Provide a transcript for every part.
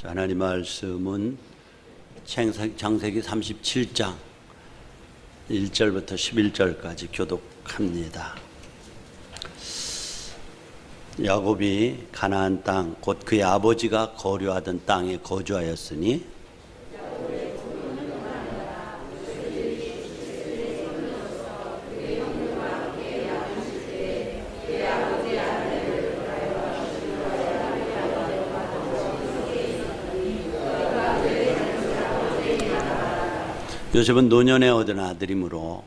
하나님 말씀은 창세기 37장 1절부터 11절까지 교독합니다. 야곱이 가나안 땅, 곧 그의 아버지가 거류하던 땅에 거주하였으니 요셉은 노년에 얻은 아들이므로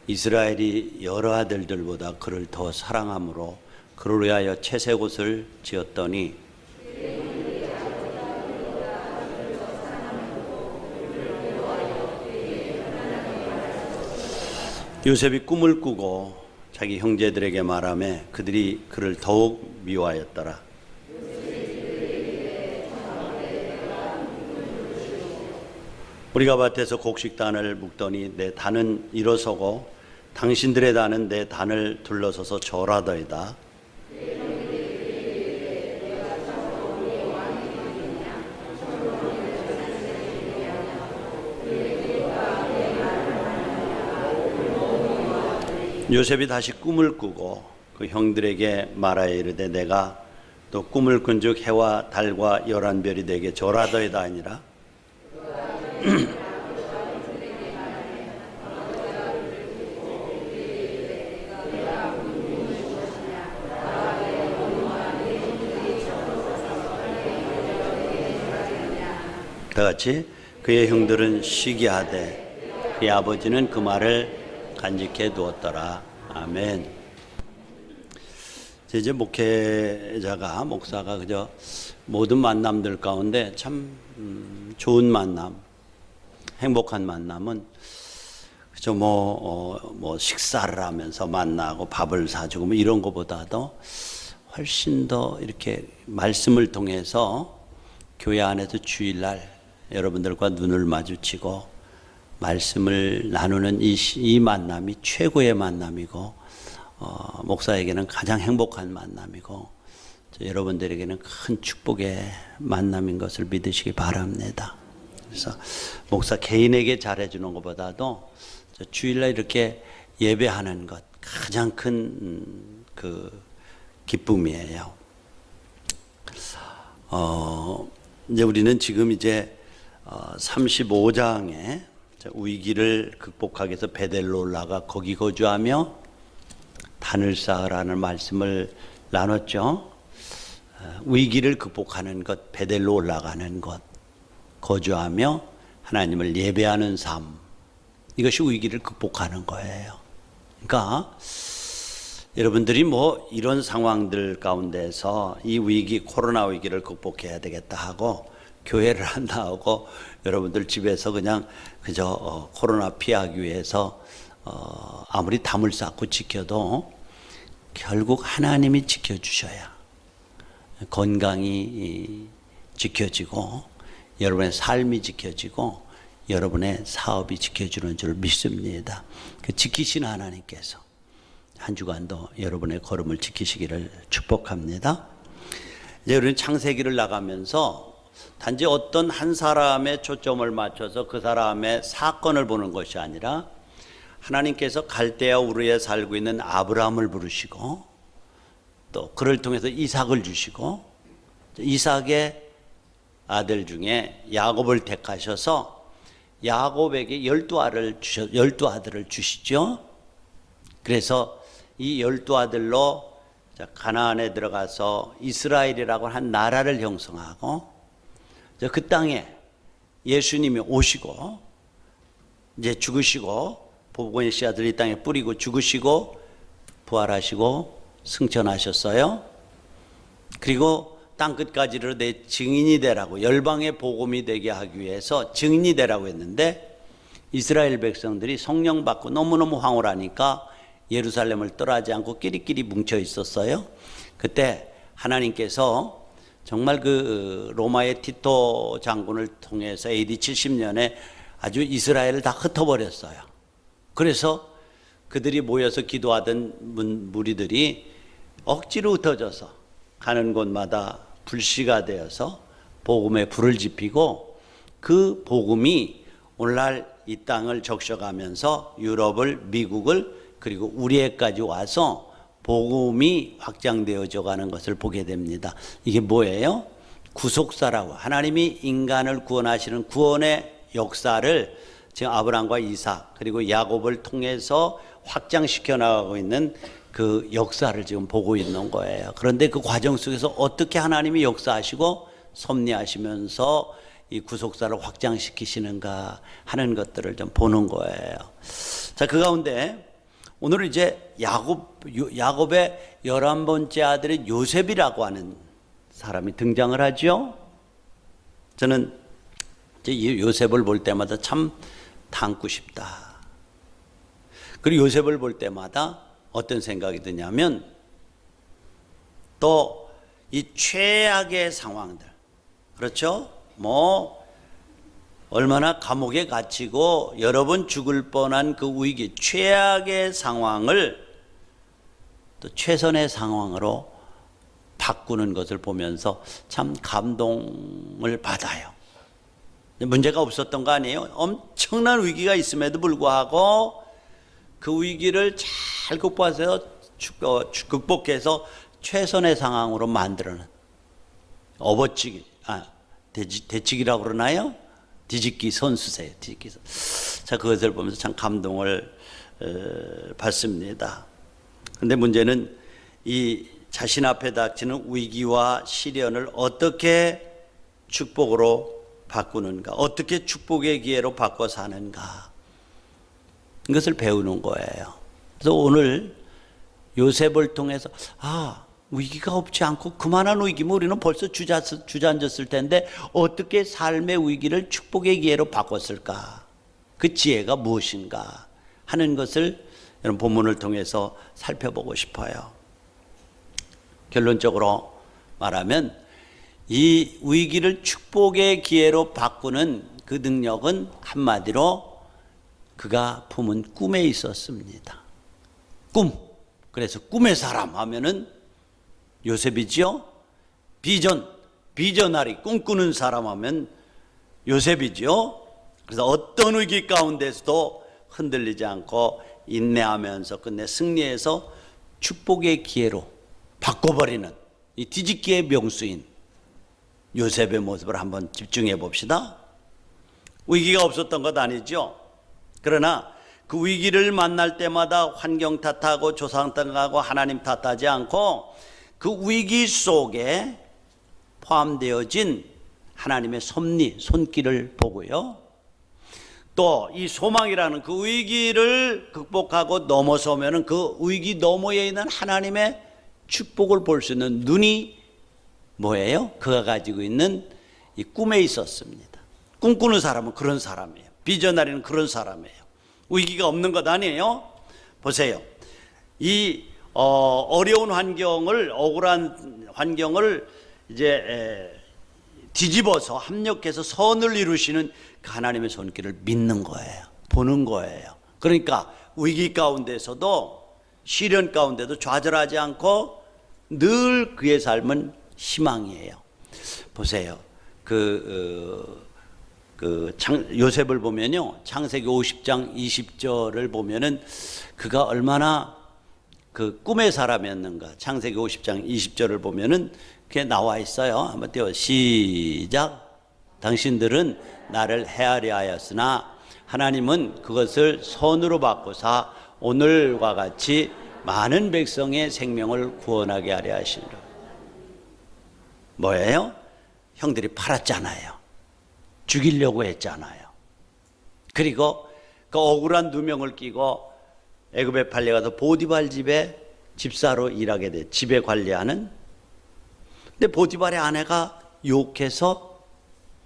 이스라엘이 여러 아들들보다 그를 더 사랑함으로 그를 위하여 채색옷을 지었더니 요셉이 꿈을 꾸고 자기 형제들에게 말하며 그들이 그를 더욱 미워하였더라. 우리가 밭에서 곡식단을 묶더니 내 단은 일어서고 당신들의 단은 내 단을 둘러서서 절하더이다. 요셉이 다시 꿈을 꾸고 그 형들에게 말하여 이르되 내가 또 꿈을 꾼즉 해와 달과 열한 별이 내게 절하더이다 아니라 다같이 그의 형들은 시기하되 그의 아버지는 그 말을 간직해 두었더라. 아멘. 이제 목사가 그저 모든 만남들 가운데 참 좋은 만남, 행복한 만남은 그저 뭐 식사를 하면서 만나고 밥을 사주고 뭐 이런 것보다도 훨씬 더 이렇게 말씀을 통해서 교회 안에서 주일날 여러분들과 눈을 마주치고 말씀을 나누는 이 만남이 최고의 만남이고 목사에게는 가장 행복한 만남이고 여러분들에게는 큰 축복의 만남인 것을 믿으시기 바랍니다. 그래서 목사 개인에게 잘해주는 것보다도 주일날 이렇게 예배하는 것 가장 큰 그 기쁨이에요. 이제 우리는 지금 이제 35장에 위기를 극복하기 위해서 베델로 올라가 거기 거주하며 단을 쌓으라는 말씀을 나눴죠. 위기를 극복하는 것, 베델로 올라가는 것, 거주하며 하나님을 예배하는 삶, 이것이 위기를 극복하는 거예요. 그러니까 여러분들이 뭐 이런 상황들 가운데서 이 위기, 코로나 위기를 극복해야 되겠다 하고 교회를 안 나오고 여러분들 집에서 그저 코로나 피하기 위해서 아무리 담을 쌓고 지켜도 결국 하나님이 지켜주셔야 건강이 지켜지고 여러분의 삶이 지켜지고 여러분의 사업이 지켜주는 줄 믿습니다. 그 지키신 하나님께서 한 주간도 여러분의 걸음을 지키시기를 축복합니다. 이제 우리는 창세기를 나가면서 단지 어떤 한 사람의 초점을 맞춰서 그 사람의 사건을 보는 것이 아니라 하나님께서 갈대아 우르에 살고 있는 아브라함을 부르시고 또 그를 통해서 이삭을 주시고 이삭의 아들 중에 야곱을 택하셔서 야곱에게 12아들을 주시죠. 그래서 이 12아들로 가나안에 들어가서 이스라엘이라고 한 나라를 형성하고 그 땅에 예수님이 오시고 이제 죽으시고 복음의 씨앗을 이 땅에 뿌리고 죽으시고 부활하시고 승천하셨어요. 그리고 땅끝까지를 내 증인이 되라고 열방의 복음이 되게 하기 위해서 증인이 되라고 했는데 이스라엘 백성들이 성령 받고 너무너무 황홀하니까 예루살렘을 떠나지 않고 끼리끼리 뭉쳐 있었어요. 그때 하나님께서 정말 그 로마의 티토 장군을 통해서 AD 70년에 아주 이스라엘을 다 흩어버렸어요. 그래서 그들이 모여서 기도하던 무리들이 억지로 흩어져서 가는 곳마다 불씨가 되어서 복음에 불을 지피고 그 복음이 오늘날 이 땅을 적셔가면서 유럽을, 미국을, 그리고 우리에까지 와서 복음이 확장되어져 가는 것을 보게 됩니다. 이게 뭐예요? 구속사라고, 하나님이 인간을 구원하시는 구원의 역사를 지금 아브라함과 이삭 그리고 야곱을 통해서 확장시켜 나가고 있는 그 역사를 지금 보고 있는 거예요. 그런데 그 과정 속에서 어떻게 하나님이 역사하시고 섭리하시면서 이 구속사를 확장시키시는가 하는 것들을 좀 보는 거예요. 자, 그 가운데 오늘 이제 야곱의 11번째 아들인 요셉이라고 하는 사람이 등장을 하죠. 저는 이제 요셉을 볼 때마다 참 닮고 싶다. 그리고 요셉을 볼 때마다 어떤 생각이 드냐면 또 이 최악의 상황들, 그렇죠? 뭐 얼마나 감옥에 갇히고 여러 번 죽을 뻔한 그 위기, 최악의 상황을 또 최선의 상황으로 바꾸는 것을 보면서 참 감동을 받아요. 문제가 없었던 거 아니에요? 엄청난 위기가 있음에도 불구하고 그 위기를 잘 극복해서 최선의 상황으로 만들어낸 업어치기, 대치기라고 그러나요? 뒤집기 선수세요. 뒤집기 선수. 자, 그것을 보면서 참 감동을 받습니다. 그런데 문제는 이 자신 앞에 닥치는 위기와 시련을 어떻게 축복으로 바꾸는가, 어떻게 축복의 기회로 바꿔 사는가, 이것을 배우는 거예요. 그래서 오늘 요셉을 통해서 위기가 없지 않고 그만한 위기면 우리는 벌써 주저앉았을 텐데 어떻게 삶의 위기를 축복의 기회로 바꿨을까, 그 지혜가 무엇인가 하는 것을 여러분 본문을 통해서 살펴보고 싶어요. 결론적으로 말하면 이 위기를 축복의 기회로 바꾸는 그 능력은 한마디로 그가 품은 꿈에 있었습니다. 꿈. 그래서 꿈의 사람 하면은 요셉이지요. 비전ary, 꿈꾸는 사람 하면 요셉이지요. 그래서 어떤 위기 가운데서도 흔들리지 않고 인내하면서 끝내 승리해서 축복의 기회로 바꿔버리는 이 뒤집기의 명수인 요셉의 모습을 한번 집중해 봅시다. 위기가 없었던 것 아니죠. 그러나 그 위기를 만날 때마다 환경 탓하고 조상 탓하고 하나님 탓하지 않고 그 위기 속에 포함되어진 하나님의 섭리, 손길을 보고요. 또 이 소망이라는 그 위기를 극복하고 넘어서면은 그 위기 너머에 있는 하나님의 축복을 볼 수 있는 눈이 뭐예요? 그가 가지고 있는 이 꿈에 있었습니다. 꿈꾸는 사람은 그런 사람이에요. 비전나리는 그런 사람이에요. 위기가 없는 것 아니에요? 보세요. 이 어려운 환경을, 억울한 환경을 이제 뒤집어서 합력해서 선을 이루시는 그 하나님의 손길을 믿는 거예요. 보는 거예요. 그러니까 위기 가운데서도 시련 가운데도 좌절하지 않고 늘 그의 삶은 희망이에요. 보세요. 요셉을 보면요. 창세기 50장 20절을 보면은 그가 얼마나 그 꿈의 사람이었는가. 창세기 50장 20절을 보면은 그게 나와 있어요. 한번 띄워. 시작. 당신들은 나를 헤아려 하였으나 하나님은 그것을 선으로 바꾸사 오늘과 같이 많은 백성의 생명을 구원하게 하려 하시니라. 뭐예요? 형들이 팔았잖아요. 죽이려고 했잖아요. 그리고 그 억울한 누명을 끼고 애굽에 팔려가서 보디발 집에 집사로 일하게 돼. 집에 관리하는. 근데 보디발의 아내가 욕해서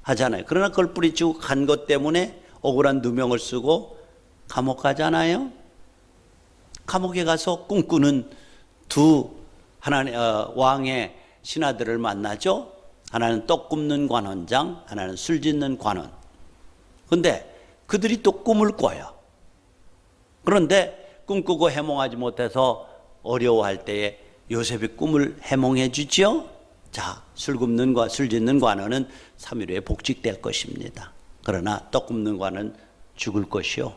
하잖아요. 그러나 그걸 뿌리치고 간 것 때문에 억울한 누명을 쓰고 감옥 가잖아요. 감옥에 가서 꿈꾸는 두 왕의 신하들을 만나죠. 하나는 떡 굽는 관원장, 하나는 술 짓는 관원. 그런데 그들이 또 꿈을 꿔요. 그런데 꿈꾸고 해몽하지 못해서 어려워할 때에 요셉이 꿈을 해몽해 주죠. 자, 술 짓는 관원은 3일 후에 복직될 것입니다. 그러나 떡 굽는 관은 죽을 것이요.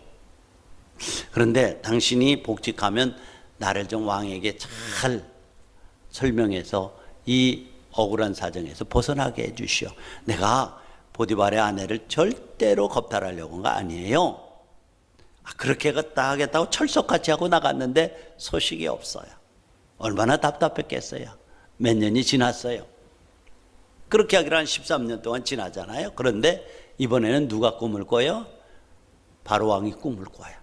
그런데 당신이 복직하면 나를 좀 왕에게 잘 설명해서 이 억울한 사정에서 벗어나게 해주시오. 내가 보디발의 아내를 절대로 겁탈하려고 한 거 아니에요. 그렇게 하겠다고 철석같이 하고 나갔는데 소식이 없어요. 얼마나 답답했겠어요. 몇 년이 지났어요. 그렇게 하기로 한 13년 동안 지나잖아요. 그런데 이번에는 누가 꿈을 꿔요? 바로 왕이 꿈을 꿔요.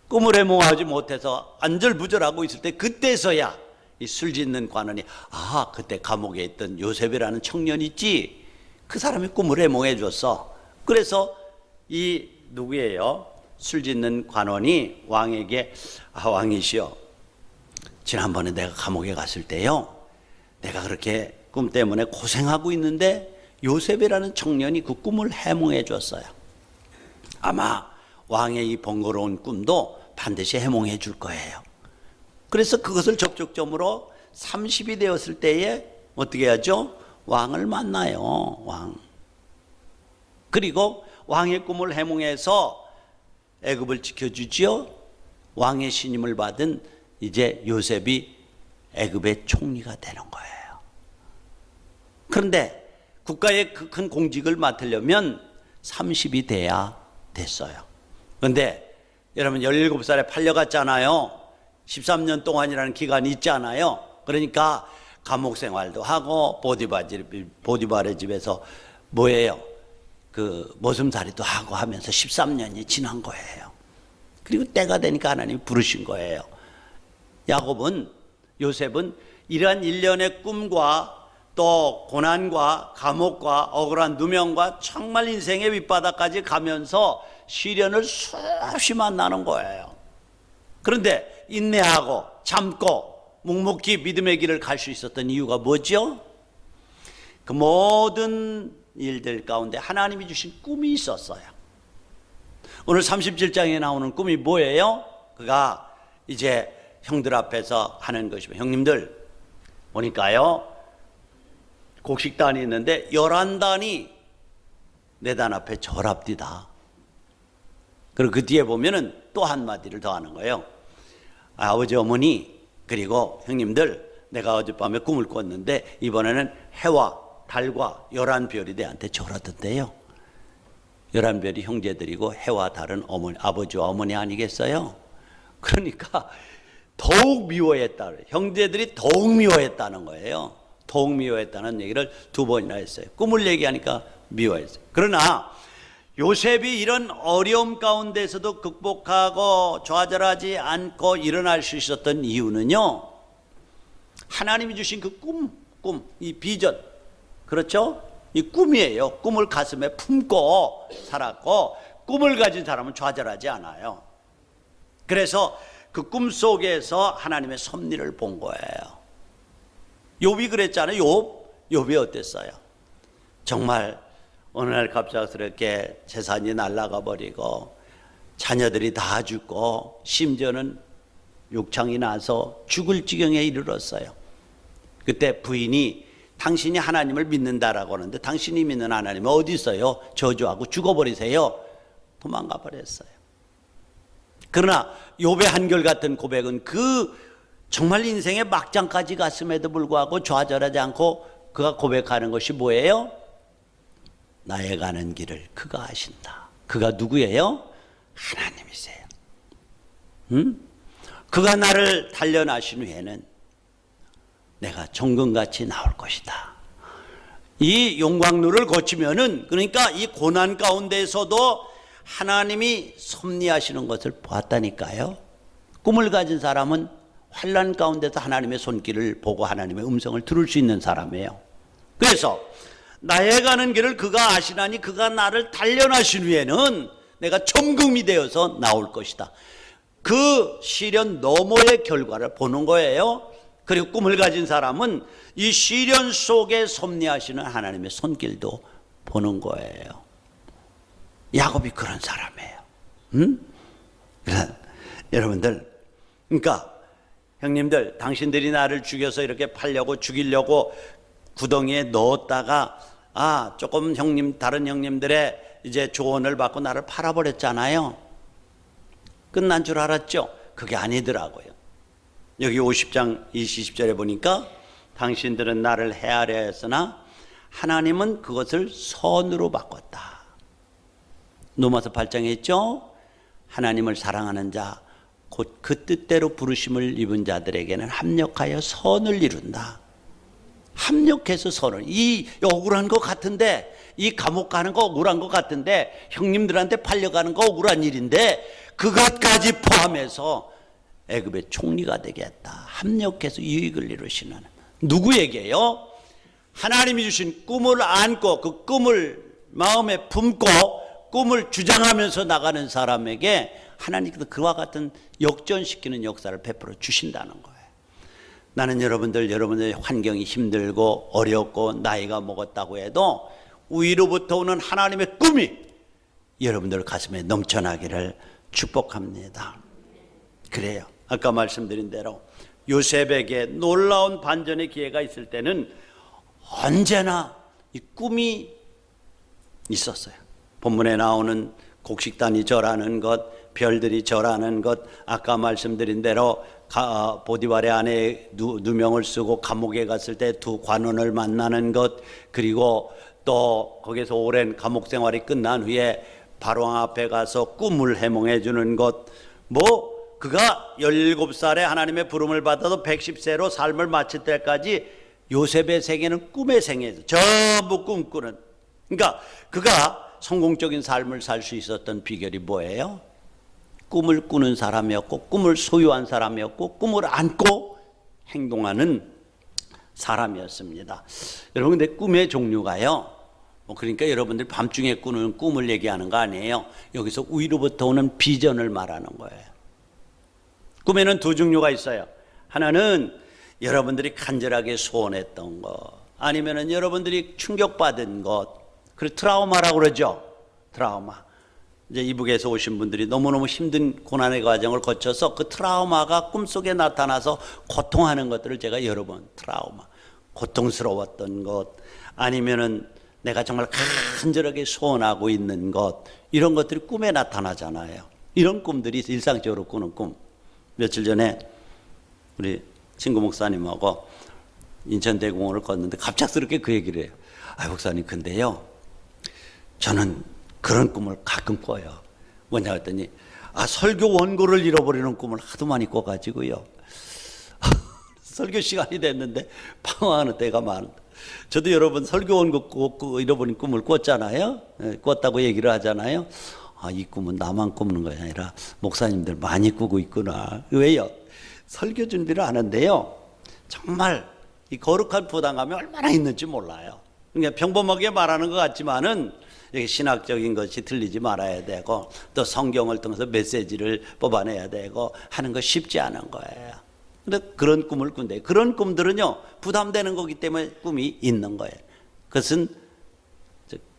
꿈을 해몽하지 못해서 안절부절하고 있을 때 그때서야 이 술 짓는 관원이 그때 감옥에 있던 요셉이라는 청년이 있지, 그 사람이 꿈을 해몽해 줬어. 그래서 이 누구예요? 술 짓는 관원이 왕에게 왕이시여, 지난번에 내가 감옥에 갔을 때요, 내가 그렇게 꿈 때문에 고생하고 있는데 요셉이라는 청년이 그 꿈을 해몽해 줬어요. 아마 왕의 이 번거로운 꿈도 반드시 해몽해 줄 거예요. 그래서 그것을 접촉점으로 30이 되었을 때에 어떻게 하죠? 왕을 만나요. 왕. 그리고 왕의 꿈을 해몽해서 애굽을 지켜주지요. 왕의 신임을 받은 이제 요셉이 애굽의 총리가 되는 거예요. 그런데 국가의 그 큰 공직을 맡으려면 30이 돼야 됐어요. 그런데 여러분 17살에 팔려갔잖아요. 13년 동안이라는 기간이 있잖아요. 그러니까 감옥 생활도 하고 보디발의 집에서 뭐예요? 그 모슴살이도 하고 하면서 13년이 지난 거예요. 그리고 때가 되니까 하나님이 부르신 거예요. 요셉은 이러한 일련의 꿈과 또 고난과 감옥과 억울한 누명과 정말 인생의 밑바닥까지 가면서 시련을 수없이 만나는 거예요. 그런데 인내하고 참고 묵묵히 믿음의 길을 갈 수 있었던 이유가 뭐죠? 그 모든 일들 가운데 하나님이 주신 꿈이 있었어요. 오늘 37장에 나오는 꿈이 뭐예요? 그가 이제 형들 앞에서 하는 것이면, 형님들 보니까요, 곡식단이 있는데 11단이 내 단 앞에 절합디다. 그리고 그 뒤에 보면은 또 한마디를 더 하는 거예요. 아버지, 어머니, 그리고 형님들, 내가 어젯밤에 꿈을 꿨는데 이번에는 해와 달과 11별이 내한테 절하던데요. 11별이 형제들이고 해와 달은 아버지와 어머니 아니겠어요? 그러니까 더욱 미워했다. 형제들이 더욱 미워했다는 거예요. 더욱 미워했다는 얘기를 2번이나 했어요. 꿈을 얘기하니까 미워했어요. 그러나 요셉이 이런 어려움 가운데서도 극복하고 좌절하지 않고 일어날 수 있었던 이유는요, 하나님이 주신 그 이 비전, 그렇죠? 이 꿈이에요. 꿈을 가슴에 품고 살았고, 꿈을 가진 사람은 좌절하지 않아요. 그래서 그 꿈 속에서 하나님의 섭리를 본 거예요. 욥이 그랬잖아요. 욥이 어땠어요? 정말 어느 날 갑작스럽게 재산이 날아가 버리고 자녀들이 다 죽고 심지어는 욕창이 나서 죽을 지경에 이르렀어요. 그때 부인이 당신이 하나님을 믿는다라고 하는데 당신이 믿는 하나님은 어디 있어요? 저주하고 죽어버리세요. 도망가 버렸어요. 그러나 욥의 한결같은 고백은 그 정말 인생의 막장까지 갔음에도 불구하고 좌절하지 않고 그가 고백하는 것이 뭐예요? 나의 가는 길을 그가 아신다. 그가 누구예요? 하나님이세요. 그가 나를 단련하신 후에는 내가 정금같이 나올 것이다. 이 용광로를 거치면은, 그러니까 이 고난 가운데서도 하나님이 섭리하시는 것을 보았다니까요. 꿈을 가진 사람은 환난 가운데서 하나님의 손길을 보고 하나님의 음성을 들을 수 있는 사람이에요. 그래서 나의 가는 길을 그가 아시나니 그가 나를 단련하신 후에는 내가 정금이 되어서 나올 것이다. 그 시련 너머의 결과를 보는 거예요. 그리고 꿈을 가진 사람은 이 시련 속에 섭리하시는 하나님의 손길도 보는 거예요. 야곱이 그런 사람이에요. 여러분들, 그러니까 형님들, 당신들이 나를 죽여서 이렇게 팔려고 죽이려고 구덩이에 넣었다가 조금 다른 형님들의 이제 조언을 받고 나를 팔아버렸잖아요. 끝난 줄 알았죠? 그게 아니더라고요. 여기 50장 20절에 보니까 당신들은 나를 헤아려 했으나 하나님은 그것을 선으로 바꿨다. 로마서 8장에 있죠? 하나님을 사랑하는 자 곧 그 뜻대로 부르심을 입은 자들에게는 합력하여 선을 이룬다. 합력해서 선을, 이 억울한 것 같은데, 이 감옥 가는 거 억울한 것 같은데, 형님들한테 팔려가는 거 억울한 일인데 그것까지 포함해서 애굽의 총리가 되겠다. 합력해서 유익을 이루시는, 누구에게요? 하나님이 주신 꿈을 안고 그 꿈을 마음에 품고 꿈을 주장하면서 나가는 사람에게 하나님께서 그와 같은 역전시키는 역사를 베풀어 주신다는 거예요. 나는 여러분들 환경이 힘들고 어렵고 나이가 먹었다고 해도 위로부터 오는 하나님의 꿈이 여러분들 가슴에 넘쳐나기를 축복합니다. 그래요. 아까 말씀드린 대로 요셉에게 놀라운 반전의 기회가 있을 때는 언제나 이 꿈이 있었어요. 본문에 나오는 곡식단이 절하는 것, 별들이 절하는 것, 아까 말씀드린 대로 보디발의 아내 누명을 쓰고 감옥에 갔을 때 두 관원을 만나는 것, 그리고 또 거기서 오랜 감옥 생활이 끝난 후에 바로왕 앞에 가서 꿈을 해몽해 주는 것, 그가 17살에 하나님의 부름을 받아서 110세로 삶을 마칠 때까지 요셉의 세계는 꿈의 세계에서 전부 꿈꾸는, 그러니까 그가 성공적인 삶을 살 수 있었던 비결이 뭐예요? 꿈을 꾸는 사람이었고, 꿈을 소유한 사람이었고, 꿈을 안고 행동하는 사람이었습니다. 여러분, 근데 꿈의 종류가요, 그러니까 여러분들 밤중에 꾸는 꿈을 얘기하는 거 아니에요. 여기서 위로부터 오는 비전을 말하는 거예요. 꿈에는 두 종류가 있어요. 하나는 여러분들이 간절하게 소원했던 것, 아니면은 여러분들이 충격받은 것, 그리고 트라우마라고 그러죠. 트라우마. 이제 이북에서 오신 분들이 너무너무 힘든 고난의 과정을 거쳐서 그 트라우마가 꿈속에 나타나서 고통하는 것들을 제가 여러 번, 트라우마, 고통스러웠던 것, 아니면은 내가 정말 간절하게 소원하고 있는 것, 이런 것들이 꿈에 나타나잖아요. 이런 꿈들이 일상적으로 꾸는 꿈. 며칠 전에 우리 친구 목사님하고 인천대공원을 걷는데 갑작스럽게 그 얘기를 해요. 목사님, 근데요, 저는 그런 꿈을 가끔 꿔요. 뭐냐 했더니 설교 원고를 잃어버리는 꿈을 하도 많이 꿔가지고요. 설교 시간이 됐는데 방황하는 때가 많은데, 저도 여러분 설교 원고 잃어버린 꿈을 꿨잖아요. 꿨다고 얘기를 하잖아요. 이 꿈은 나만 꾸는 것이 아니라 목사님들 많이 꾸고 있구나. 왜요? 설교 준비를 하는데요, 정말 이 거룩한 부담감이 얼마나 있는지 몰라요. 그러니까 평범하게 말하는 것 같지만은 신학적인 것이 들리지 말아야 되고, 또 성경을 통해서 메시지를 뽑아내야 되고 하는 거 쉽지 않은 거예요. 근데 그런 꿈을 꾼대. 그런 꿈들은요, 부담되는 거기 때문에 꿈이 있는 거예요. 그것은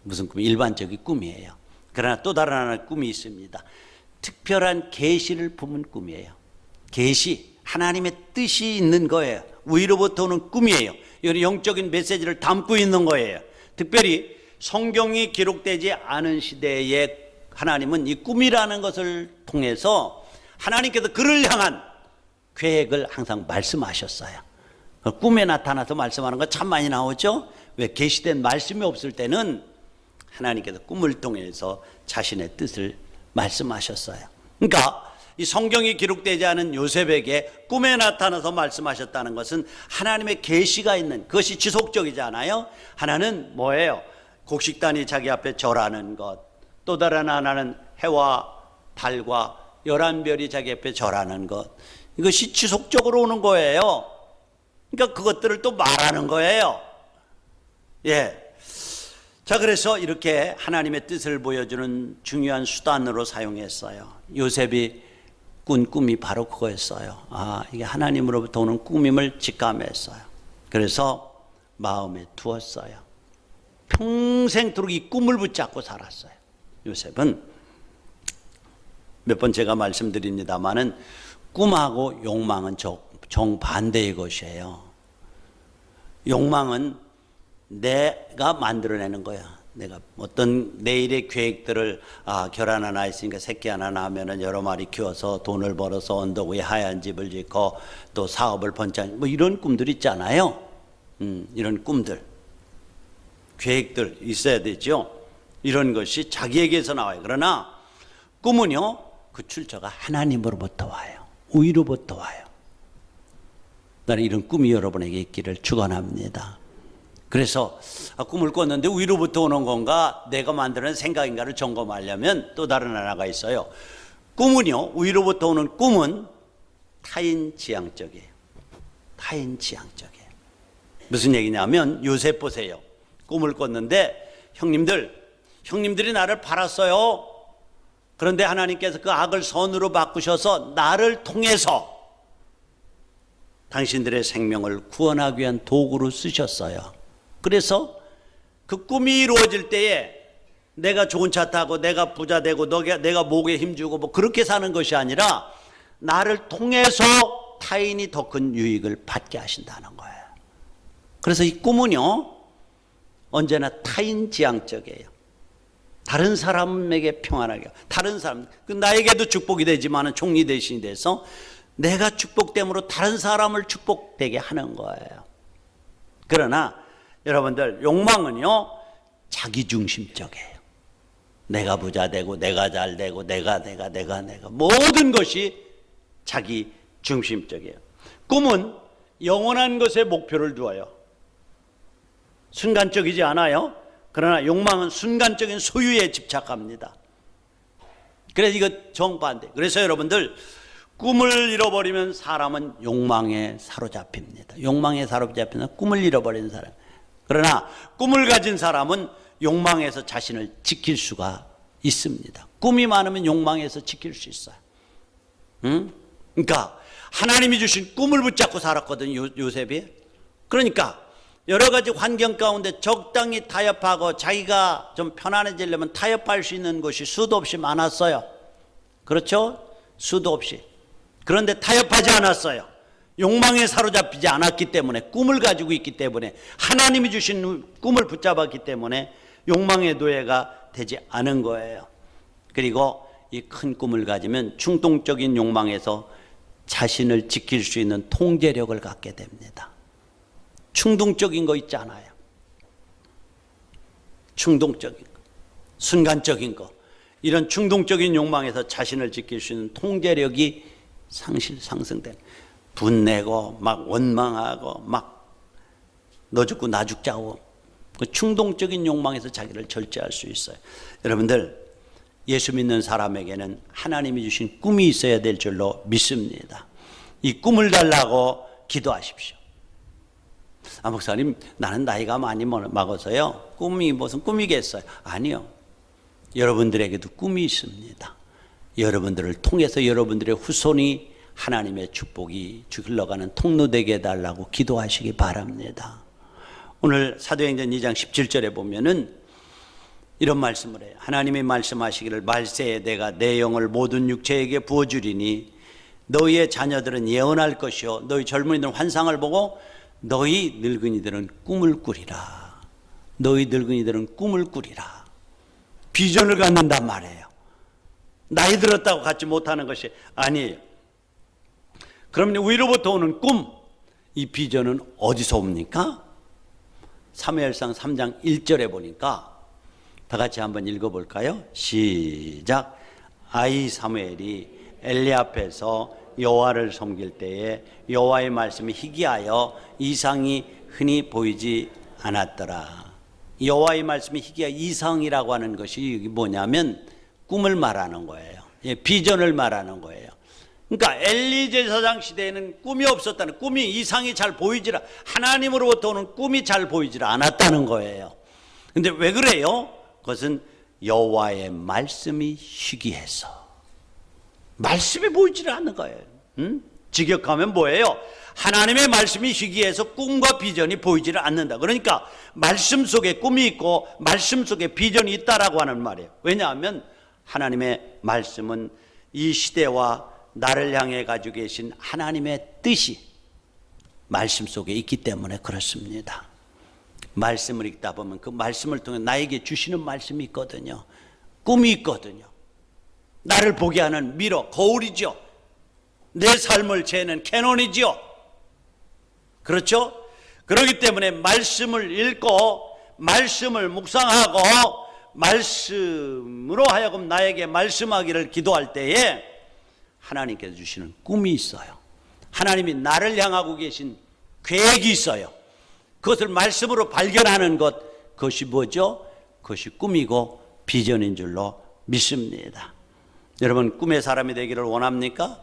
무슨 꿈이? 일반적인 꿈이에요. 그러나 또 다른 하나의 꿈이 있습니다. 특별한 계시를 품은 꿈이에요. 계시, 하나님의 뜻이 있는 거예요. 위로부터 오는 꿈이에요. 이건 영적인 메시지를 담고 있는 거예요. 특별히 성경이 기록되지 않은 시대에 하나님은 이 꿈이라는 것을 통해서 하나님께서 그를 향한 계획을 항상 말씀하셨어요. 꿈에 나타나서 말씀하는 거 참 많이 나오죠. 왜? 계시된 말씀이 없을 때는 하나님께서 꿈을 통해서 자신의 뜻을 말씀하셨어요. 그러니까 이 성경이 기록되지 않은 요셉에게 꿈에 나타나서 말씀하셨다는 것은 하나님의 계시가 있는, 그것이 지속적이잖아요. 하나는 뭐예요? 곡식단이 자기 앞에 절하는 것, 또 다른 하나는 해와 달과 11별이 자기 앞에 절하는 것, 이것이 지속적으로 오는 거예요. 그러니까 그것들을 또 말하는 거예요. 자, 그래서 이렇게 하나님의 뜻을 보여주는 중요한 수단으로 사용했어요. 요셉이 꾼 꿈이 바로 그거였어요. 이게 하나님으로부터 오는 꿈임을 직감했어요. 그래서 마음에 두었어요. 평생토록 이 꿈을 붙잡고 살았어요. 요셉은 몇 번 제가 말씀드립니다마는 꿈하고 욕망은 정반대의 것이에요. 욕망은 내가 만들어내는 거야. 내가 어떤 내일의 계획들을 결혼 하나 있으니까 새끼 하나 낳으면 여러 마리 키워서 돈을 벌어서 언덕 위에 하얀 집을 짓고 또 사업을 번창 뭐 이런 꿈들 있잖아요. 이런 꿈들, 계획들 있어야 되죠. 이런 것이 자기에게서 나와요. 그러나 꿈은요, 그 출처가 하나님으로부터 와요. 위로부터 와요. 나는 이런 꿈이 여러분에게 있기를 축원합니다. 그래서 꿈을 꿨는데 위로부터 오는 건가 내가 만드는 생각인가를 점검하려면 또 다른 하나가 있어요. 꿈은요, 위로부터 오는 꿈은 타인지향적이에요. 타인지향적이에요. 무슨 얘기냐면 요셉 보세요. 꿈을 꿨는데 형님들이 나를 팔았어요. 그런데 하나님께서 그 악을 선으로 바꾸셔서 나를 통해서 당신들의 생명을 구원하기 위한 도구로 쓰셨어요. 그래서 그 꿈이 이루어질 때에 내가 좋은 차 타고 내가 부자 되고 내가 목에 힘주고 뭐 그렇게 사는 것이 아니라 나를 통해서 타인이 더 큰 유익을 받게 하신다는 거예요. 그래서 이 꿈은요, 언제나 타인지향적이에요. 다른 사람에게 평안하게, 다른 사람, 나에게도 축복이 되지만 총리 대신이 돼서 내가 축복됨으로 다른 사람을 축복되게 하는 거예요. 그러나 여러분들, 욕망은요, 자기중심적이에요. 내가 부자 되고 내가 잘 되고 내가 모든 것이 자기중심적이에요. 꿈은 영원한 것에 목표를 두어요. 순간적이지 않아요. 그러나 욕망은 순간적인 소유에 집착합니다. 그래서 이거 정반대. 그래서 여러분들, 꿈을 잃어버리면 사람은 욕망에 사로잡힙니다. 욕망에 사로잡히면 꿈을 잃어버리는 사람. 그러나 꿈을 가진 사람은 욕망에서 자신을 지킬 수가 있습니다. 꿈이 많으면 욕망에서 지킬 수 있어요. 그러니까 하나님이 주신 꿈을 붙잡고 살았거든요, 요셉이. 그러니까 여러 가지 환경 가운데 적당히 타협하고 자기가 좀 편안해지려면 타협할 수 있는 곳이 수도 없이 많았어요. 그렇죠? 수도 없이. 그런데 타협하지 않았어요. 욕망에 사로잡히지 않았기 때문에, 꿈을 가지고 있기 때문에, 하나님이 주신 꿈을 붙잡았기 때문에 욕망의 노예가 되지 않은 거예요. 그리고 이 큰 꿈을 가지면 충동적인 욕망에서 자신을 지킬 수 있는 통제력을 갖게 됩니다. 충동적인 거 있잖아요. 충동적인 거, 순간적인 거, 이런 충동적인 욕망에서 자신을 지킬 수 있는 통제력이 상승되는, 분내고 막 원망하고 막 너 죽고 나 죽자고 그 충동적인 욕망에서 자기를 절제할 수 있어요. 여러분들, 예수 믿는 사람에게는 하나님이 주신 꿈이 있어야 될 줄로 믿습니다. 이 꿈을 달라고 기도하십시오. 목사님, 나는 나이가 많이 먹어서요, 꿈이 무슨 꿈이겠어요? 아니요. 여러분들에게도 꿈이 있습니다. 여러분들을 통해서 여러분들의 후손이 하나님의 축복이 흘러가는 통로 되게 해달라고 기도하시기 바랍니다. 오늘 사도행전 2장 17절에 보면은 이런 말씀을 해요. 하나님이 말씀하시기를, 말세에 내가 내 영을 모든 육체에게 부어주리니 너희의 자녀들은 예언할 것이요 너희 젊은이들은 환상을 보고 너희 늙은이들은 꿈을 꾸리라. 너희 늙은이들은 꿈을 꾸리라. 비전을 갖는단 말이에요. 나이 들었다고 갖지 못하는 것이 아니에요. 그러면 위로부터 오는 꿈, 이 비전은 어디서 옵니까? 사무엘상 3장 1절에 보니까, 다 같이 한번 읽어볼까요? 시작. 아이 사무엘이 엘리 앞에서 여호와를 섬길 때에 여호와의 말씀이 희귀하여 이상이 흔히 보이지 않았더라. 여호와의 말씀이 희귀하여 이상이라고 하는 것이 뭐냐면 꿈을 말하는 거예요. 비전을 말하는 거예요. 그러니까 엘리 제사장 시대에는 꿈이 없었다는, 꿈이 이상이 잘 보이질, 하나님으로부터 오는 꿈이 잘 보이질 않았다는 거예요. 근데 왜 그래요? 그것은 여호와의 말씀이 희귀해서, 말씀이 보이질 않는 거예요. 직역하면 뭐예요? 하나님의 말씀이 희귀해서 꿈과 비전이 보이지를 않는다. 그러니까 말씀 속에 꿈이 있고 말씀 속에 비전이 있다라고 하는 말이에요. 왜냐하면 하나님의 말씀은 이 시대와 나를 향해 가지고 계신 하나님의 뜻이 말씀 속에 있기 때문에 그렇습니다. 말씀을 읽다 보면 그 말씀을 통해 나에게 주시는 말씀이 있거든요. 꿈이 있거든요. 나를 보게 하는 미러, 거울이죠. 내 삶을 재는 캐논이죠. 그렇죠? 그렇기 때문에 말씀을 읽고 말씀을 묵상하고 말씀으로 하여금 나에게 말씀하기를 기도할 때에 하나님께서 주시는 꿈이 있어요. 하나님이 나를 향하고 계신 계획이 있어요. 그것을 말씀으로 발견하는 것, 그것이 뭐죠? 그것이 꿈이고 비전인 줄로 믿습니다. 여러분, 꿈의 사람이 되기를 원합니까?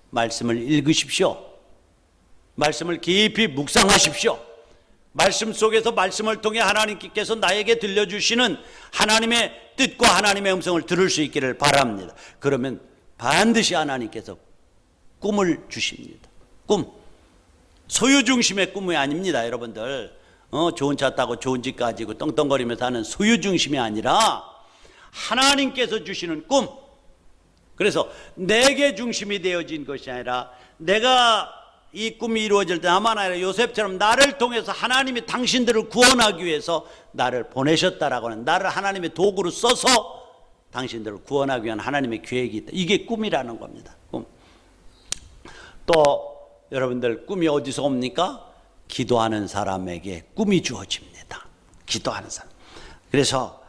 말씀을 읽으십시오. 말씀을 깊이 묵상하십시오. 말씀 속에서 말씀을 통해 하나님께서 나에게 들려주시는 하나님의 뜻과 하나님의 음성을 들을 수 있기를 바랍니다. 그러면 반드시 하나님께서 꿈을 주십니다. 꿈. 소유중심의 꿈이 아닙니다, 여러분들. 좋은 차 타고 좋은 집 가지고 떵떵거리면서 하는 소유중심이 아니라 하나님께서 주시는 꿈. 그래서 내게 중심이 되어진 것이 아니라 내가 이 꿈이 이루어질 때 나만 아니라 요셉처럼 나를 통해서 하나님이 당신들을 구원하기 위해서 나를 보내셨다라고 하는, 나를 하나님의 도구로 써서 당신들을 구원하기 위한 하나님의 계획이 있다. 이게 꿈이라는 겁니다. 꿈. 또 여러분들, 꿈이 어디서 옵니까? 기도하는 사람에게 꿈이 주어집니다. 기도하는 사람. 그래서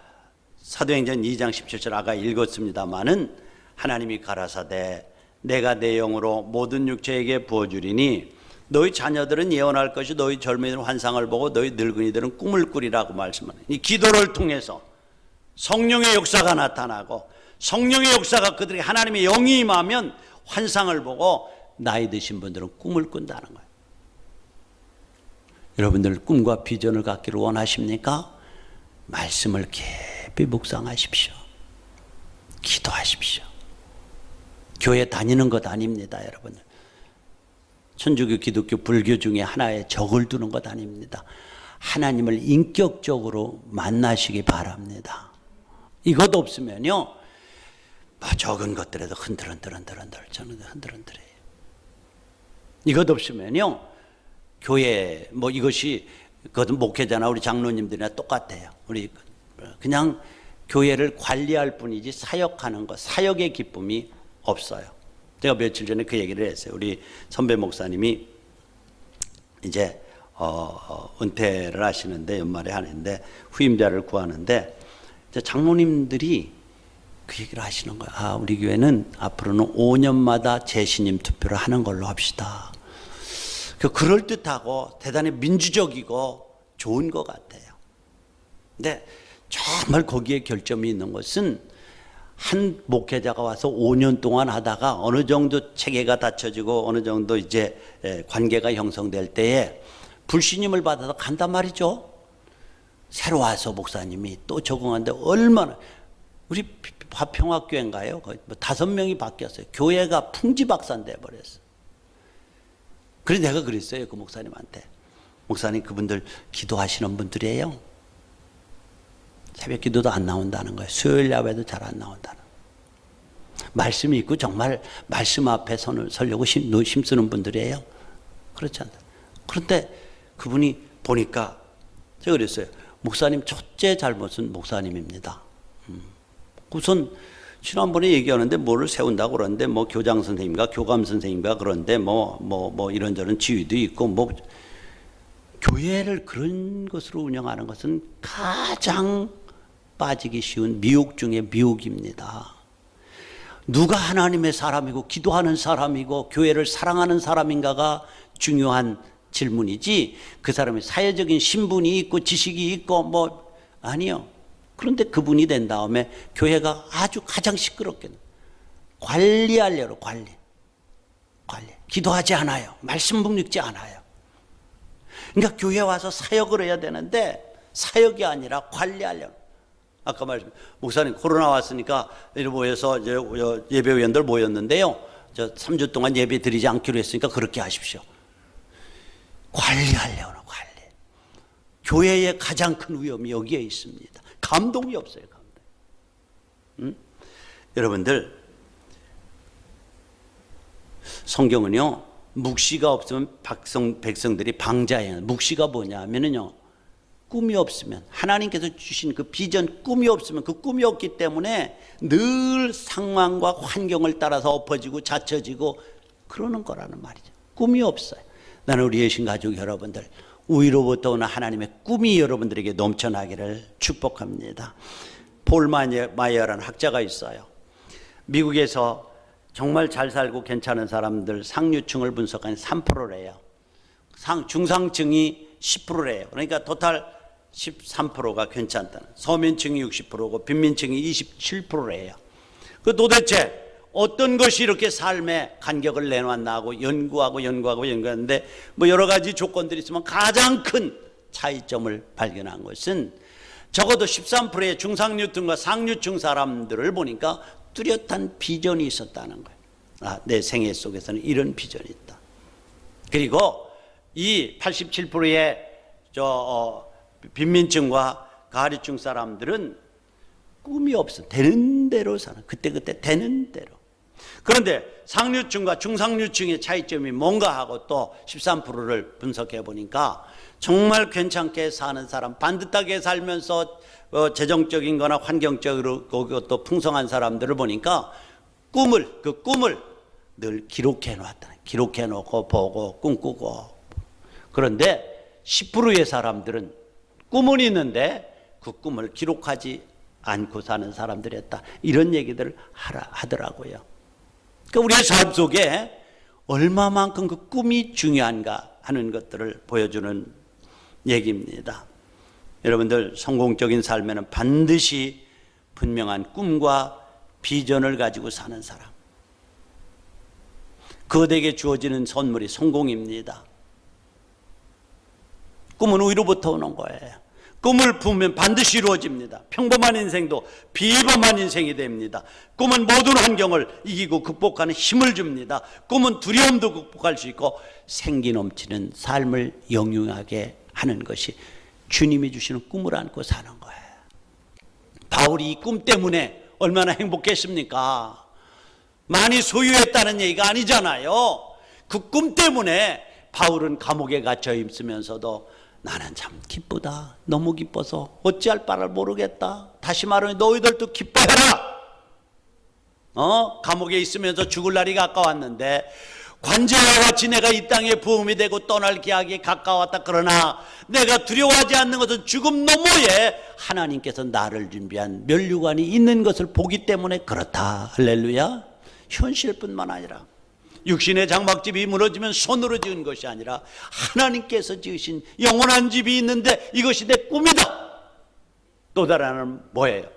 사도행전 2장 17절 아까 읽었습니다마는 하나님이 가라사대 내가 내 영으로 모든 육체에게 부어주리니 너희 자녀들은 예언할 것이, 너희 젊은이들은 환상을 보고 너희 늙은이들은 꿈을 꾸리라고 말씀하는, 이 기도를 통해서 성령의 역사가 나타나고, 성령의 역사가 그들이 하나님의 영이 임하면 환상을 보고 나이 드신 분들은 꿈을 꾼다는 거예요. 여러분들 꿈과 비전을 갖기를 원하십니까? 말씀을 깊이 묵상하십시오. 기도하십시오. 교회 다니는 것 아닙니다, 여러분. 천주교, 기독교, 불교 중에 하나의 적을 두는 것 아닙니다. 하나님을 인격적으로 만나시기 바랍니다. 이것 없으면요, 뭐 적은 것들에도 흔들흔들흔들흔들, 저는 흔들흔들해요. 이것 없으면요, 교회 뭐 이것이 그것은 목회자나 우리 장로님들이나 똑같아요. 우리 그냥 교회를 관리할 뿐이지 사역하는 것, 사역의 기쁨이 없어요. 제가 며칠 전에 그 얘기를 했어요. 우리 선배 목사님이 이제 은퇴를 하시는데, 연말에 하는데 후임자를 구하는데, 이제 장로님들이 그 얘기를 하시는 거예요. 아, 우리 교회는 앞으로는 5년마다 재신임 투표를 하는 걸로 합시다. 그럴듯하고 대단히 민주적이고 좋은 것 같아요. 근데 정말 거기에 결점이 있는 것은, 한 목회자가 와서 5년 동안 하다가 어느 정도 체계가 갖춰지고 어느 정도 이제 관계가 형성될 때에 불신임을 받아서 간단 말이죠. 새로 와서 목사님이 또 적응하는데 얼마나, 우리 화평학교인가요? 거의 5명이 바뀌었어요. 교회가 풍지박산 돼버렸어요. 그래서 내가 그랬어요, 그 목사님한테. 목사님, 그분들 기도하시는 분들이에요. 새벽 기도도 안 나온다는 거예요. 수요일 야외도 잘 안 나온다는 거예요. 말씀이 있고 정말 말씀 앞에 손을 서려고 힘쓰는 분들이에요. 그렇지 않다. 그런데 그분이 보니까 제가 그랬어요. 목사님 첫째 잘못은 목사님입니다. 우선 지난번에 얘기하는데 뭐를 세운다고 그러는데 뭐 교장 선생님과 교감 선생님과 그런데 뭐 이런저런 지위도 있고 뭐 교회를 그런 것으로 운영하는 것은 가장 빠지기 쉬운 미혹 중에 미혹입니다. 누가 하나님의 사람이고 기도하는 사람이고 교회를 사랑하는 사람인가가 중요한 질문이지, 그 사람이 사회적인 신분이 있고 지식이 있고 뭐 아니요. 그런데 그분이 된 다음에 교회가 아주 가장 시끄럽게 관리하려고 관리. 기도하지 않아요. 말씀 읽지 않아요. 그러니까 교회 와서 사역을 해야 되는데 사역이 아니라 관리하려고. 아까 말씀, 목사님 코로나 왔으니까 모여서 이제 예배위원들 모였는데요, 저 3주 동안 예배 드리지 않기로 했으니까 그렇게 하십시오. 관리하려고 관리. 교회의 가장 큰 위험이 여기에 있습니다. 감동이 없어요, 감동. 여러분들, 성경은요, 묵시가 없으면 백성들이 방자해요. 묵시가 뭐냐 하면은요, 꿈이 없으면, 하나님께서 주신 그 비전, 꿈이 없으면, 그 꿈이 없기 때문에 늘 상황과 환경을 따라서 엎어지고 자처지고 그러는 거라는 말이죠. 꿈이 없어요. 나는 우리 예신 가족 여러분들, 위로부터 오는 하나님의 꿈이 여러분들에게 넘쳐나기를 축복합니다. 폴 마이어라는 학자가 있어요. 미국에서 정말 잘 살고 괜찮은 사람들 상류층을 분석한 3%래요. 중상층이 10%래요. 그러니까 토탈 13%가 괜찮다는. 서민층이 60%고 빈민층이 27%래요. 그 도대체 어떤 것이 이렇게 삶의 간격을 내놨나 하고 연구하는데 뭐 여러 가지 조건들이 있으면 가장 큰 차이점을 발견한 것은 적어도 13%의 중상류층과 상류층 사람들을 보니까 뚜렷한 비전이 있었다는 거예요. 내 생애 속에서는 이런 비전이 있다. 그리고 이 87%의 빈민층과 가리층 사람들은 꿈이 없어. 되는 대로 사는. 그때그때 되는 대로. 그런데 상류층과 중상류층의 차이점이 뭔가 하고 또 13%를 분석해 보니까 정말 괜찮게 사는 사람, 반듯하게 살면서 재정적인 거나 환경적으로 또 풍성한 사람들을 보니까 그 꿈을 늘 기록해 놨다. 기록해 놓고 보고 꿈꾸고. 그런데 10%의 사람들은 꿈은 있는데 그 꿈을 기록하지 않고 사는 사람들이었다. 이런 얘기들을 하더라고요. 그러니까 우리의 삶 속에 얼마만큼 그 꿈이 중요한가 하는 것들을 보여주는 얘기입니다. 여러분들, 성공적인 삶에는 반드시 분명한 꿈과 비전을 가지고 사는 사람, 그들에게 주어지는 선물이 성공입니다. 꿈은 위로부터 오는 거예요. 꿈을 품으면 반드시 이루어집니다. 평범한 인생도 비범한 인생이 됩니다. 꿈은 모든 환경을 이기고 극복하는 힘을 줍니다. 꿈은 두려움도 극복할 수 있고 생기 넘치는 삶을 영유하게 하는 것이 주님이 주시는 꿈을 안고 사는 거예요. 바울이 이 꿈 때문에 얼마나 행복했습니까? 많이 소유했다는 얘기가 아니잖아요. 그 꿈 때문에 바울은 감옥에 갇혀 있으면서도 나는 참 기쁘다. 너무 기뻐서 어찌할 바를 모르겠다. 다시 말하면 너희들도 기뻐해라. 감옥에 있으면서 죽을 날이 가까웠는데 관제와 같이 내가 이 땅에 부음이 되고 떠날 기약이 가까웠다. 그러나 내가 두려워하지 않는 것은 죽음 너머에 하나님께서 나를 준비한 면류관이 있는 것을 보기 때문에 그렇다. 할렐루야. 현실뿐만 아니라 육신의 장막집이 무너지면 손으로 지은 것이 아니라 하나님께서 지으신 영원한 집이 있는데 이것이 내 꿈이다. 또 다른 하나는 뭐예요?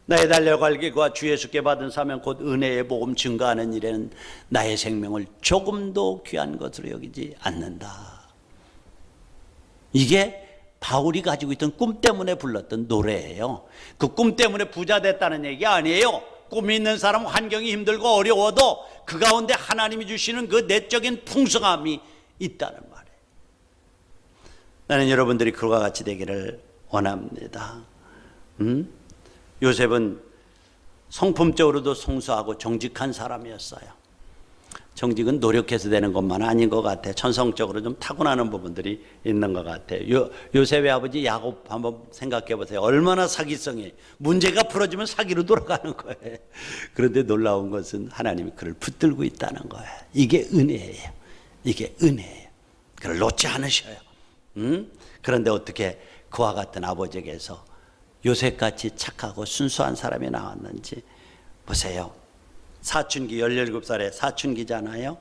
나의 달려갈 길과 주 예수께 받은 사명 곧 은혜의 복음 증거하는 일에는 나의 생명을 조금도 귀한 것으로 여기지 않는다. 이게 바울이 가지고 있던 꿈 때문에 불렀던 노래예요. 그 꿈 때문에 부자 됐다는 얘기 아니에요. 꿈이 있는 사람, 환경이 힘들고 어려워도 그 가운데 하나님이 주시는 그 내적인 풍성함이 있다는 말이에요. 나는 여러분들이 그와 같이 되기를 원합니다. 요셉은 성품적으로도 성수하고 정직한 사람이었어요. 정직은 노력해서 되는 것만 아닌 것 같아요. 천성적으로 좀 타고나는 부분들이 있는 것 같아요. 요셉의 아버지 야곱 한번 생각해 보세요. 얼마나 사기성이, 문제가 풀어지면 사기로 돌아가는 거예요. 그런데 놀라운 것은 하나님이 그를 붙들고 있다는 거예요. 이게 은혜예요. 이게 은혜예요. 그를 놓지 않으셔요. 그런데 어떻게 그와 같은 아버지에게서 요셉같이 착하고 순수한 사람이 나왔는지 보세요. 사춘기, 17살에 사춘기잖아요.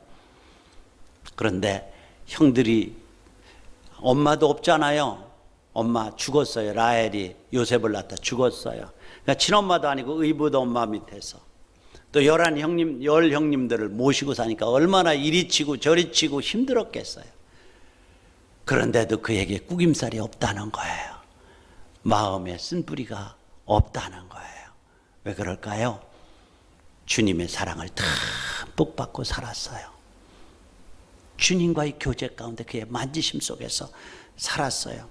그런데 형들이, 엄마도 없잖아요. 엄마 죽었어요. 라헬이 요셉을 낳다 죽었어요. 그러니까 친엄마도 아니고 의붓 엄마 밑에서 또 10형님들을 모시고 사니까 얼마나 이리 치고 저리 치고 힘들었겠어요. 그런데도 그에게 꾸김살이 없다는 거예요. 마음에 쓴뿌리가 없다는 거예요. 왜 그럴까요? 주님의 사랑을 듬뿍 받고 살았어요. 주님과의 교제 가운데 그의 만지심 속에서 살았어요.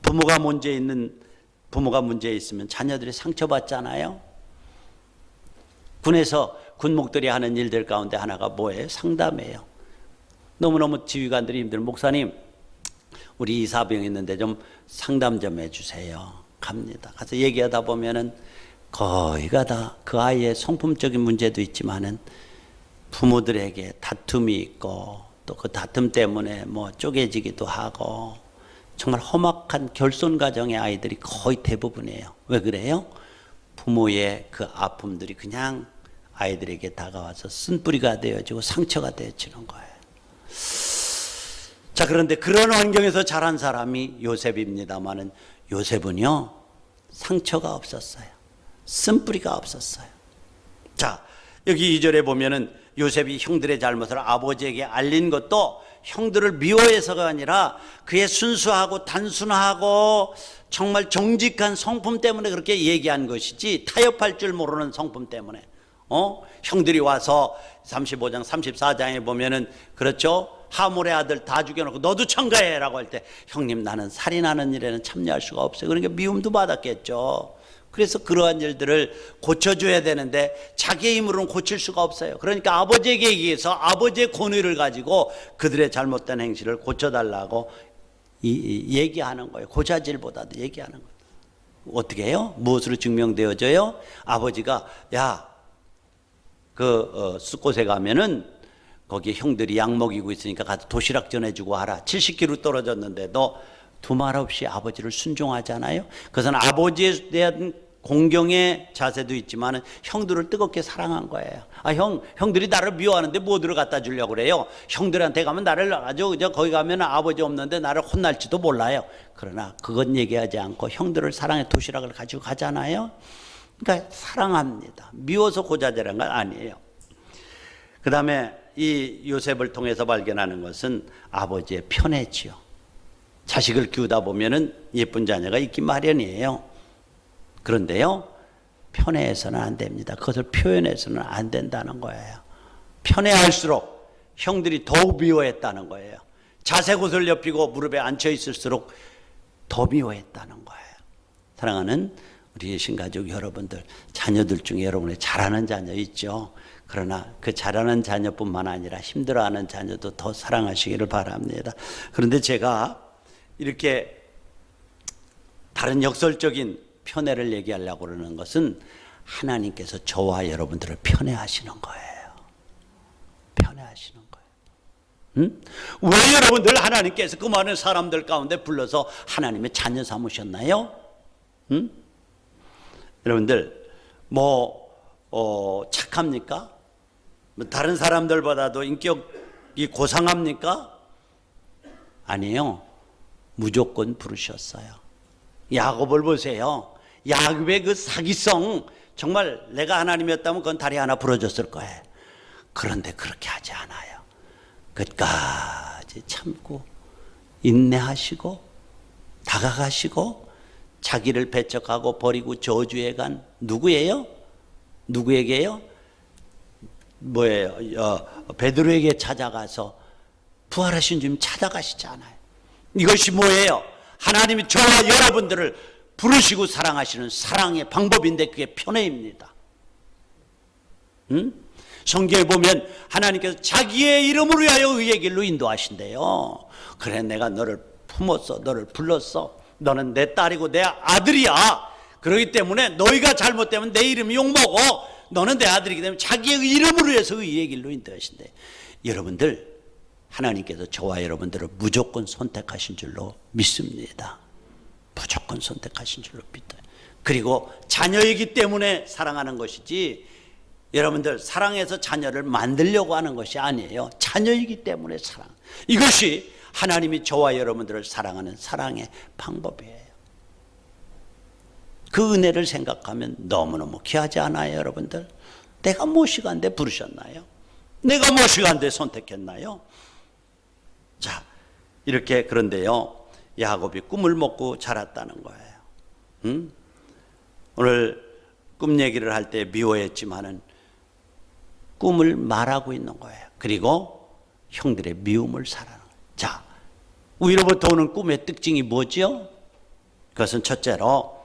부모가 문제 있으면 자녀들이 상처받잖아요. 군에서 군목들이 하는 일들 가운데 하나가 뭐예요? 상담이에요. 너무너무 지휘관들이 힘들어. 목사님, 우리 이사병 있는데 좀 상담 좀 해주세요. 갑니다. 가서 얘기하다 보면은 거의가 다 그 아이의 성품적인 문제도 있지만은 부모들에게 다툼이 있고 또 그 다툼 때문에 뭐 쪼개지기도 하고 정말 험악한 결손 가정의 아이들이 거의 대부분이에요. 왜 그래요? 부모의 그 아픔들이 그냥 아이들에게 다가와서 쓴뿌리가 되어지고 상처가 되어지는 거예요. 자, 그런데 그런 환경에서 자란 사람이 요셉입니다마는 요셉은요, 상처가 없었어요. 쓴뿌리가 없었어요. 자, 여기 2절에 보면은 요셉이 형들의 잘못을 아버지에게 알린 것도 형들을 미워해서가 아니라 그의 순수하고 단순하고 정말 정직한 성품 때문에 그렇게 얘기한 것이지 타협할 줄 모르는 성품 때문에. 형들이 와서 35장 34장에 보면은 그렇죠, 하몰의 아들 다 죽여놓고 너도 청가해라고 할 때 형님 나는 살인하는 일에는 참여할 수가 없어요. 그러니까 미움도 받았겠죠. 그래서 그러한 일들을 고쳐줘야 되는데 자기의 힘으로는 고칠 수가 없어요. 그러니까 아버지에게 얘기해서 아버지의 권위를 가지고 그들의 잘못된 행실을 고쳐달라고 얘기하는 거예요. 고자질보다도 얘기하는 거예요. 어떻게 해요? 무엇으로 증명되어져요? 아버지가 숫곳에 가면은 거기 형들이 약 먹이고 있으니까 가서 도시락 전해주고 와라. 70km 떨어졌는데도 두말 없이 아버지를 순종하잖아요. 그것은 아버지에 대한 공경의 자세도 있지만 형들을 뜨겁게 사랑한 거예요. 형들이 나를 미워하는데 뭐 들어 갖다 주려고 그래요? 형들한테 가면 나를 아주 거기 가면 아버지 없는데 나를 혼날지도 몰라요. 그러나 그건 얘기하지 않고 형들을 사랑해 도시락을 가지고 가잖아요. 그러니까 사랑합니다. 미워서 고자질한 건 아니에요. 그 다음에 이 요셉을 통해서 발견하는 것은 아버지의 편애지요. 자식을 키우다 보면은 예쁜 자녀가 있기 마련이에요. 그런데요, 편애해서는 안 됩니다. 그것을 표현해서는 안 된다는 거예요. 편애할수록 형들이 더욱 미워했다는 거예요. 자색옷을 입히고 무릎에 앉혀 있을수록 더 미워했다는 거예요. 사랑하는 우리 신가족 여러분들, 자녀들 중에 여러분의 잘하는 자녀 있죠. 그러나 그 잘하는 자녀뿐만 아니라 힘들어하는 자녀도 더 사랑하시기를 바랍니다. 그런데 제가 이렇게 다른 역설적인 편애를 얘기하려고 그러는 것은 하나님께서 저와 여러분들을 편애하시는 거예요. 편애하시는 거예요. 왜 여러분들 하나님께서 그 많은 사람들 가운데 불러서 하나님의 자녀 삼으셨나요? 여러분들 착합니까? 다른 사람들보다도 인격이 고상합니까? 아니에요. 무조건 부르셨어요. 야곱을 보세요. 야곱의 그 사기성, 정말 내가 하나님이었다면 그건 다리 하나 부러졌을 거예요. 그런데 그렇게 하지 않아요. 끝까지 참고 인내하시고 다가가시고 자기를 배척하고 버리고 저주해 간 누구예요? 누구에게요? 베드로에게 찾아가서 부활하신 주님 찾아가시잖아요. 이것이 뭐예요? 하나님이 저와 여러분들을 부르시고 사랑하시는 사랑의 방법인데 그게 편애입니다. 성경에 보면 하나님께서 자기의 이름으로 위하여 의의 길로 인도하신대요. 그래, 내가 너를 품었어, 너를 불렀어, 너는 내 딸이고 내 아들이야. 그렇기 때문에 너희가 잘못되면 내 이름이 욕먹어. 너는 내 아들이기 때문에 자기의 이름으로 해서 의의 길로 인도하신대. 여러분들, 하나님께서 저와 여러분들을 무조건 선택하신 줄로 믿습니다. 무조건 선택하신 줄로 믿어요. 그리고 자녀이기 때문에 사랑하는 것이지 여러분들 사랑해서 자녀를 만들려고 하는 것이 아니에요. 자녀이기 때문에 사랑. 이것이 하나님이 저와 여러분들을 사랑하는 사랑의 방법이에요. 그 은혜를 생각하면 너무너무 귀하지 않아요, 여러분들? 내가 무엇이간데 부르셨나요? 내가 무엇이간데 선택했나요? 자, 이렇게 그런데요, 야곱이 꿈을 먹고 자랐다는 거예요. 오늘 꿈 얘기를 할 때 미워했지만은 꿈을 말하고 있는 거예요. 그리고 형들의 미움을 사라는 거예요. 자, 위로부터 오는 꿈의 특징이 뭐죠? 그것은 첫째로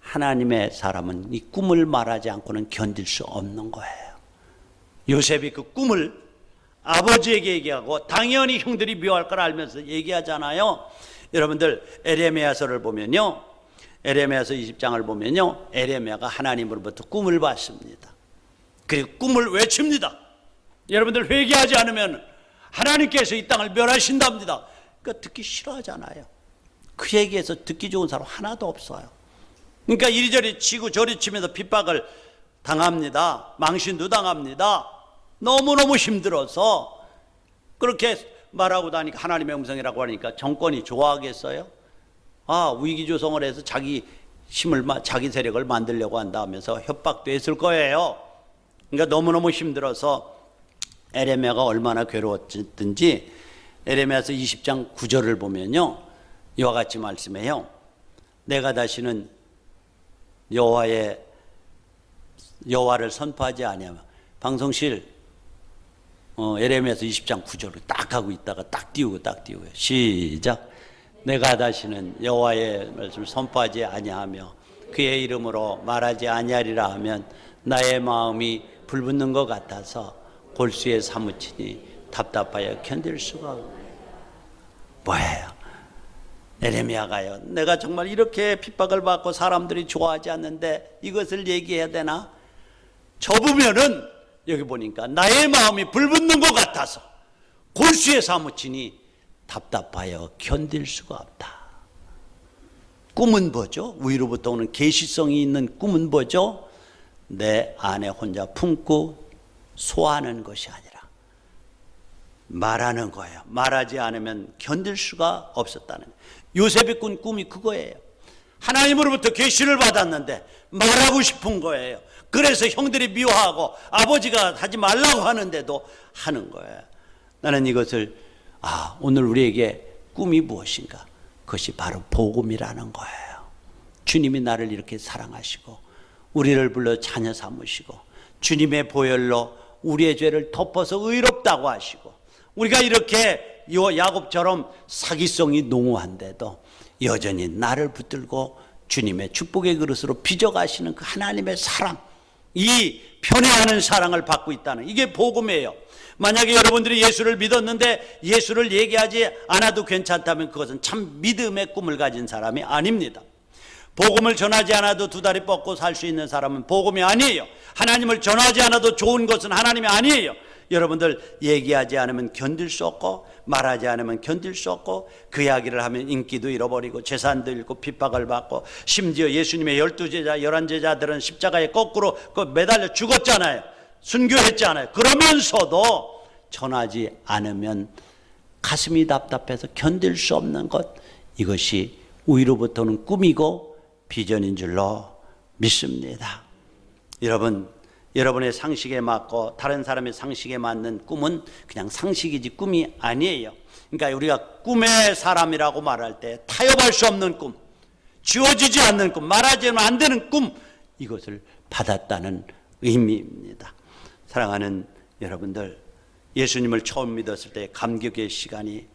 하나님의 사람은 이 꿈을 말하지 않고는 견딜 수 없는 거예요. 요셉이 그 꿈을 아버지에게 얘기하고 당연히 형들이 미워할 걸 알면서 얘기하잖아요. 여러분들 에레미야서를 보면요, 에레미야서 20장을 보면요, 에레미야가 하나님으로부터 꿈을 받습니다. 그리고 꿈을 외칩니다. 여러분들 회개하지 않으면 하나님께서 이 땅을 멸하신답니다. 그러니까 듣기 싫어하잖아요. 그 얘기에서 듣기 좋은 사람 하나도 없어요. 그러니까 이리저리 치고 저리 치면서 핍박을 당합니다. 망신도 당합니다. 너무너무 힘들어서 그렇게 말하고 다니까 하나님의 음성이라고 하니까 정권이 좋아하겠어요? 위기조성을 해서 자기 힘을, 자기 세력을 만들려고 한다 하면서 협박도 했을 거예요. 그러니까 너무너무 힘들어서 에레미야가 얼마나 괴로웠든지 에레미야서 20장 9절을 보면요, 이와 같이 말씀해요. 내가 다시는 여호와를 선포하지 아니하며, 방송실 에레미야서 20장 9절을 딱 하고 있다가 딱 띄우고 시작. 내가 다시는 여호와의 말씀을 선포하지 아니하며 그의 이름으로 말하지 아니하리라 하면 나의 마음이 불붙는 것 같아서 골수에 사무치니 답답하여 견딜 수가 없네. 뭐예요? 에레미야가요, 내가 정말 이렇게 핍박을 받고 사람들이 좋아하지 않는데 이것을 얘기해야 되나? 접으면은 여기 보니까 나의 마음이 불붙는 것 같아서 골수에 사무치니 답답하여 견딜 수가 없다. 꿈은 뭐죠? 위로부터 오는 계시성이 있는 꿈은 뭐죠? 내 안에 혼자 품고 소화하는 것이 아니라 말하는 거예요. 말하지 않으면 견딜 수가 없었다는 거예요. 요셉이 꾼 꿈이 그거예요. 하나님으로부터 계시를 받았는데 말하고 싶은 거예요. 그래서 형들이 미워하고 아버지가 하지 말라고 하는데도 하는 거예요. 나는 이것을 오늘 우리에게 꿈이 무엇인가? 그것이 바로 복음이라는 거예요. 주님이 나를 이렇게 사랑하시고 우리를 불러 자녀 삼으시고 주님의 보혈로 우리의 죄를 덮어서 의롭다고 하시고 우리가 이렇게 야곱처럼 사기성이 농후한데도 여전히 나를 붙들고 주님의 축복의 그릇으로 빚어가시는 그 하나님의 사랑, 이 편애하는 사랑을 받고 있다는, 이게 복음이에요. 만약에 여러분들이 예수를 믿었는데 예수를 얘기하지 않아도 괜찮다면 그것은 참 믿음의 꿈을 가진 사람이 아닙니다. 복음을 전하지 않아도 두 다리 뻗고 살 수 있는 사람은 복음이 아니에요. 하나님을 전하지 않아도 좋은 것은 하나님이 아니에요. 여러분들 얘기하지 않으면 견딜 수 없고 말하지 않으면 견딜 수 없고 그 이야기를 하면 인기도 잃어버리고 재산도 잃고 핍박을 받고 심지어 예수님의 12제자 11제자들은 십자가에 거꾸로 매달려 죽었잖아요. 순교했잖아요. 그러면서도 전하지 않으면 가슴이 답답해서 견딜 수 없는 것, 이것이 위로부터는 꿈이고 비전인 줄로 믿습니다. 여러분의 상식에 맞고 다른 사람의 상식에 맞는 꿈은 그냥 상식이지 꿈이 아니에요. 그러니까 우리가 꿈의 사람이라고 말할 때 타협할 수 없는 꿈, 지워지지 않는 꿈, 말하지는 안 되는 꿈, 이것을 받았다는 의미입니다. 사랑하는 여러분들, 예수님을 처음 믿었을 때 감격의 시간이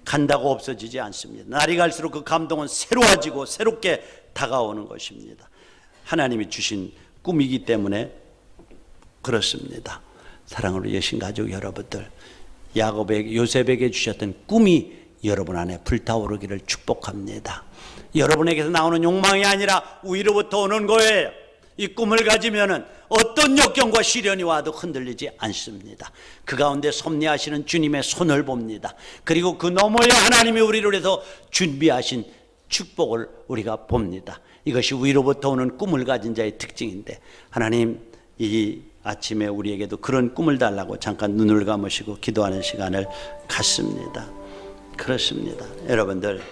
간다고 없어지지 않습니다. 날이 갈수록 그 감동은 새로워지고 새롭게 다가오는 것입니다. 하나님이 주신 꿈이기 때문에 그렇습니다. 사랑으로 여신 가족 여러분들, 요셉에게 주셨던 꿈이 여러분 안에 불타오르기를 축복합니다. 여러분에게서 나오는 욕망이 아니라 위로부터 오는 거예요. 이 꿈을 가지면은 어떤 역경과 시련이 와도 흔들리지 않습니다. 그 가운데 섭리하시는 주님의 손을 봅니다. 그리고 그 너머에 하나님이 우리를 위해서 준비하신 축복을 우리가 봅니다. 이것이 위로부터 오는 꿈을 가진 자의 특징인데, 하나님 이 아침에 우리에게도 그런 꿈을 달라고 잠깐 눈을 감으시고 기도하는 시간을 갖습니다. 그렇습니다. 여러분들,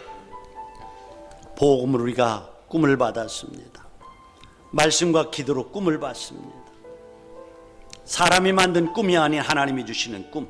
복음으로 우리가 꿈을 받았습니다. 말씀과 기도로 꿈을 받습니다. 사람이 만든 꿈이 아닌 하나님이 주시는 꿈,